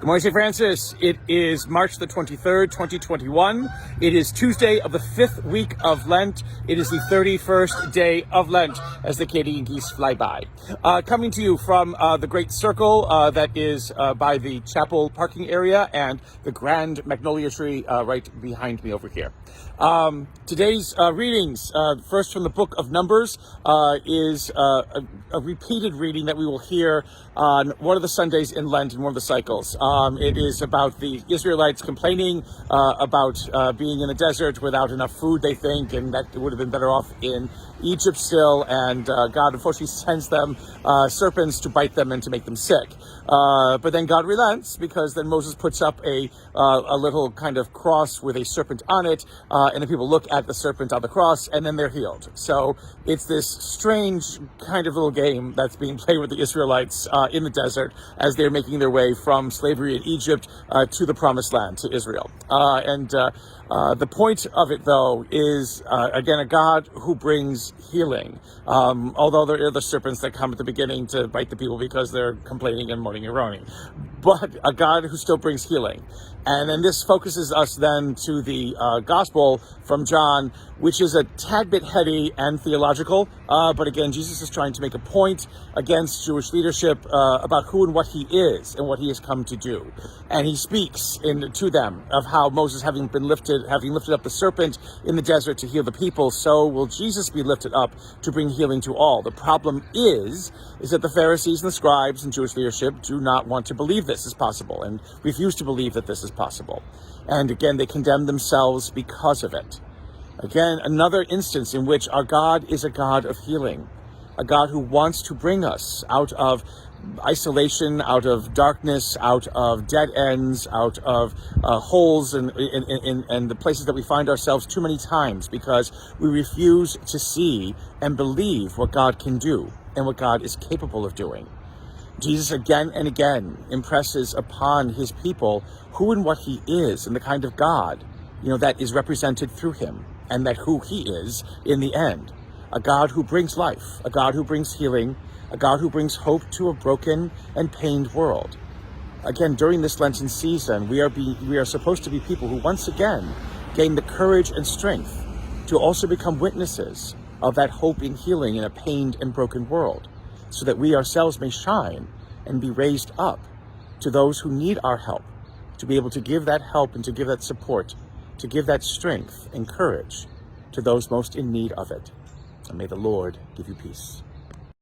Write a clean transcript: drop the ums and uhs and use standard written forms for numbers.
Good morning, St. Francis. It is March the 23rd, 2021. It is Tuesday of the 5th week of Lent. It is the 31st day of Lent as the Canadian geese fly by. Coming to you from the great circle that is by the chapel parking area and the grand magnolia tree right behind me over here. Today's readings, first from the book of Numbers, is a repeated reading that we will hear on one of the Sundays in Lent in one of the cycles. It is about the Israelites complaining about being in the desert without enough food, they think, and that it would have been better off in Egypt still, and God unfortunately sends them serpents to bite them and to make them sick. But then God relents, because then Moses puts up a little kind of cross with a serpent on it, and the people look at the serpent on the cross, and then they're healed. So it's this strange kind of little game that's being played with the Israelites in the desert as they're making their way from slavery in Egypt to the promised land, to Israel. The point of it, though, is, again, a God who brings healing. Although there are the serpents that come at the beginning to bite the people because they're complaining and moaning and groaning. But a God who still brings healing. And then this focuses us then to the gospel from John, which is a tad bit heady and theological. But again, Jesus is trying to make a point against Jewish leadership about who and what he is and what he has come to do. And he speaks to them of how Moses, having lifted up the serpent in the desert to heal the people, so will Jesus be lifted up to bring healing to all. The problem is that the Pharisees and the scribes and Jewish leadership do not want to believe this is possible and refuse to believe that this is possible. And again, they condemn themselves because of it. Again, another instance in which our God is a God of healing, a God who wants to bring us out of isolation, out of darkness, out of dead ends, out of holes and the places that we find ourselves too many times because we refuse to see and believe what God can do and what God is capable of doing. Jesus again and again impresses upon his people who and what he is and the kind of God, that is represented through him, and that who he is in the end. A God who brings life, a God who brings healing, a God who brings hope to a broken and pained world. Again, during this Lenten season, we are supposed to be people who once again gain the courage and strength to also become witnesses of that hope and healing in a pained and broken world, so that we ourselves may shine and be raised up to those who need our help, to be able to give that help and to give that support, to give that strength and courage to those most in need of it. And may the Lord give you peace.